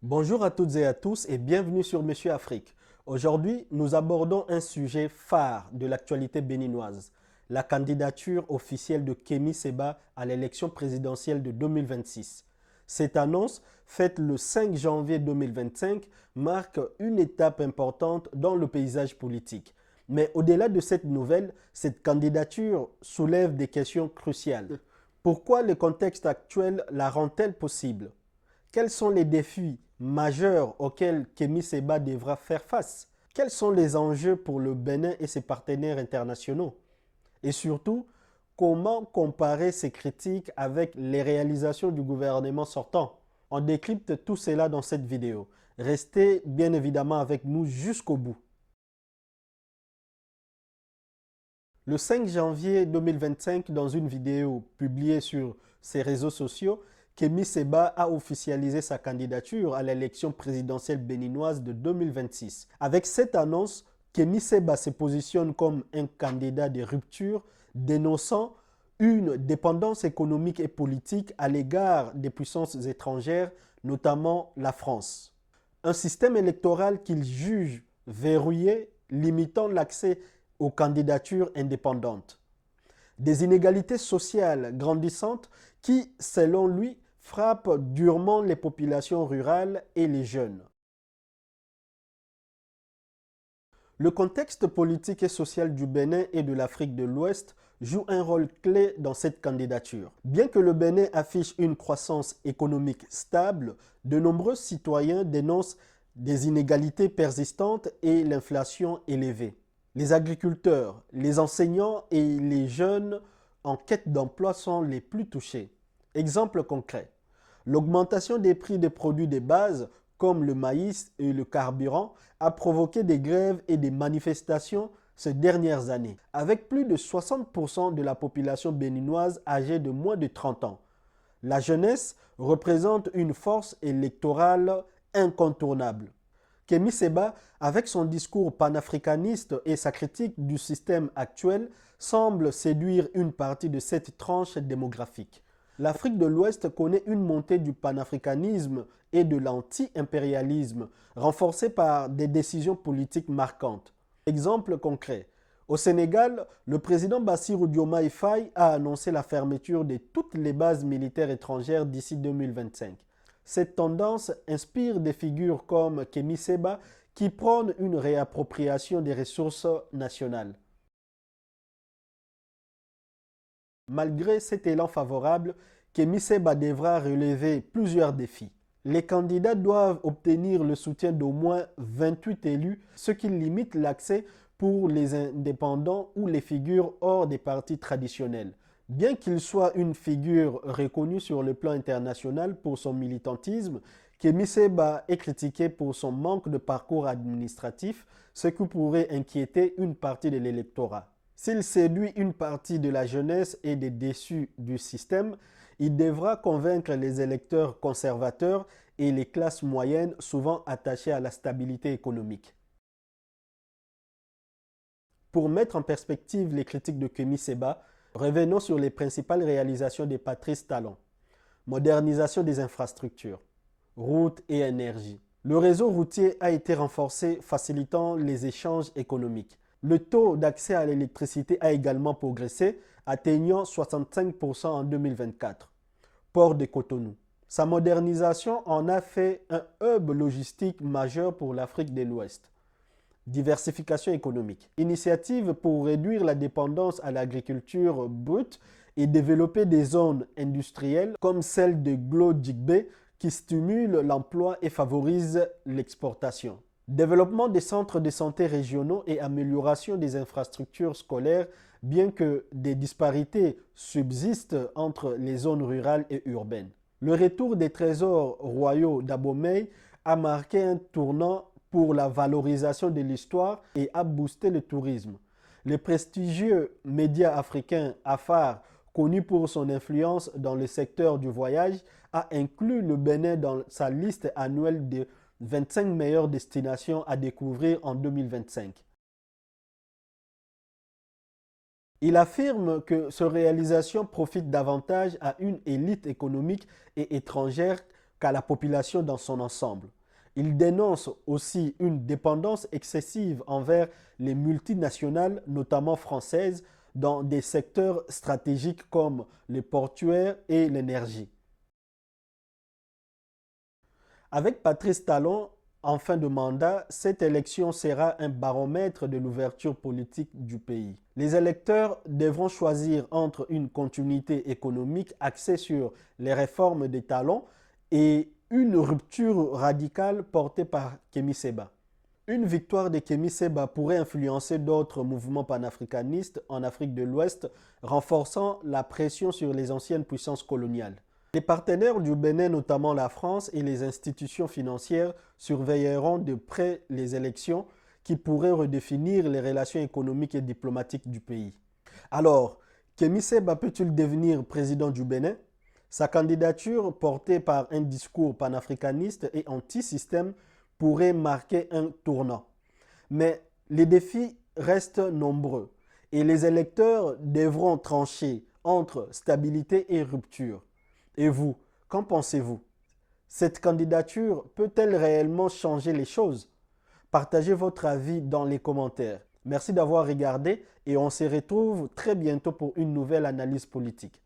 Bonjour à toutes et à tous et bienvenue sur Monsieur Afrique. Aujourd'hui, nous abordons un sujet phare de l'actualité béninoise, la candidature officielle de Kémi Séba à l'élection présidentielle de 2026. Cette annonce, faite le 5 janvier 2025, marque une étape importante dans le paysage politique. Mais au-delà de cette nouvelle, cette candidature soulève des questions cruciales. Pourquoi le contexte actuel la rend-elle possible? Quels sont les défis majeurs auxquels Kémi Séba devra faire face? Quels sont les enjeux pour le Bénin et ses partenaires internationaux? Et surtout, comment comparer ces critiques avec les réalisations du gouvernement sortant? On décrypte tout cela dans cette vidéo. Restez bien évidemment avec nous jusqu'au bout. Le 5 janvier 2025, dans une vidéo publiée sur ses réseaux sociaux, Kémi Séba a officialisé sa candidature à l'élection présidentielle béninoise de 2026. Avec cette annonce, Kémi Séba se positionne comme un candidat de rupture, dénonçant une dépendance économique et politique à l'égard des puissances étrangères, notamment la France. Un système électoral qu'il juge verrouillé, limitant l'accès aux candidatures indépendantes. Des inégalités sociales grandissantes qui, selon lui, frappent durement les populations rurales et les jeunes. Le contexte politique et social du Bénin et de l'Afrique de l'Ouest joue un rôle clé dans cette candidature. Bien que le Bénin affiche une croissance économique stable, de nombreux citoyens dénoncent des inégalités persistantes et l'inflation élevée. Les agriculteurs, les enseignants et les jeunes en quête d'emploi sont les plus touchés. Exemple concret, l'augmentation des prix des produits de base comme le maïs et le carburant a provoqué des grèves et des manifestations ces dernières années, avec plus de 60% de la population béninoise âgée de moins de 30 ans. La jeunesse représente une force électorale incontournable. Kémi Séba, avec son discours panafricaniste et sa critique du système actuel, semble séduire une partie de cette tranche démographique. L'Afrique de l'Ouest connaît une montée du panafricanisme et de l'anti-impérialisme, renforcée par des décisions politiques marquantes. Exemple concret. Au Sénégal, le président Bassirou Diomaye Faye a annoncé la fermeture de toutes les bases militaires étrangères d'ici 2025. Cette tendance inspire des figures comme Kémi Séba qui prônent une réappropriation des ressources nationales. Malgré cet élan favorable, Kémi Séba devra relever plusieurs défis. Les candidats doivent obtenir le soutien d'au moins 28 élus, ce qui limite l'accès pour les indépendants ou les figures hors des partis traditionnels. Bien qu'il soit une figure reconnue sur le plan international pour son militantisme, Kémi Séba est critiqué pour son manque de parcours administratif, ce qui pourrait inquiéter une partie de l'électorat. S'il séduit une partie de la jeunesse et des déçus du système, il devra convaincre les électeurs conservateurs et les classes moyennes souvent attachées à la stabilité économique. Pour mettre en perspective les critiques de Kémi Séba, revenons sur les principales réalisations de Patrice Talon. Modernisation des infrastructures, routes et énergie. Le réseau routier a été renforcé, facilitant les échanges économiques. Le taux d'accès à l'électricité a également progressé, atteignant 65% en 2024. Port de Cotonou. Sa modernisation en a fait un hub logistique majeur pour l'Afrique de l'Ouest. Diversification économique. Initiative pour réduire la dépendance à l'agriculture brute et développer des zones industrielles comme celle de Glo-Djigbe qui stimulent l'emploi et favorisent l'exportation. Développement des centres de santé régionaux et amélioration des infrastructures scolaires, bien que des disparités subsistent entre les zones rurales et urbaines. Le retour des trésors royaux d'Abomey a marqué un tournant pour la valorisation de l'histoire et a boosté le tourisme. Le prestigieux média africain Afar, connu pour son influence dans le secteur du voyage, a inclus le Bénin dans sa liste annuelle de 25 meilleures destinations à découvrir en 2025. Il affirme que cette réalisation profite davantage à une élite économique et étrangère qu'à la population dans son ensemble. Il dénonce aussi une dépendance excessive envers les multinationales, notamment françaises, dans des secteurs stratégiques comme les portuaires et l'énergie. Avec Patrice Talon en fin de mandat, cette élection sera un baromètre de l'ouverture politique du pays. Les électeurs devront choisir entre une continuité économique axée sur les réformes des Talon et une rupture radicale portée par Kémi Séba. Une victoire de Kémi Séba pourrait influencer d'autres mouvements panafricanistes en Afrique de l'Ouest, renforçant la pression sur les anciennes puissances coloniales. Les partenaires du Bénin, notamment la France et les institutions financières, surveilleront de près les élections qui pourraient redéfinir les relations économiques et diplomatiques du pays. Alors, Kémi Séba peut-il devenir président du Bénin? Sa candidature, portée par un discours panafricaniste et anti-système, pourrait marquer un tournant. Mais les défis restent nombreux et les électeurs devront trancher entre stabilité et rupture. Et vous, qu'en pensez-vous? Cette candidature peut-elle réellement changer les choses? Partagez votre avis dans les commentaires. Merci d'avoir regardé et on se retrouve très bientôt pour une nouvelle analyse politique.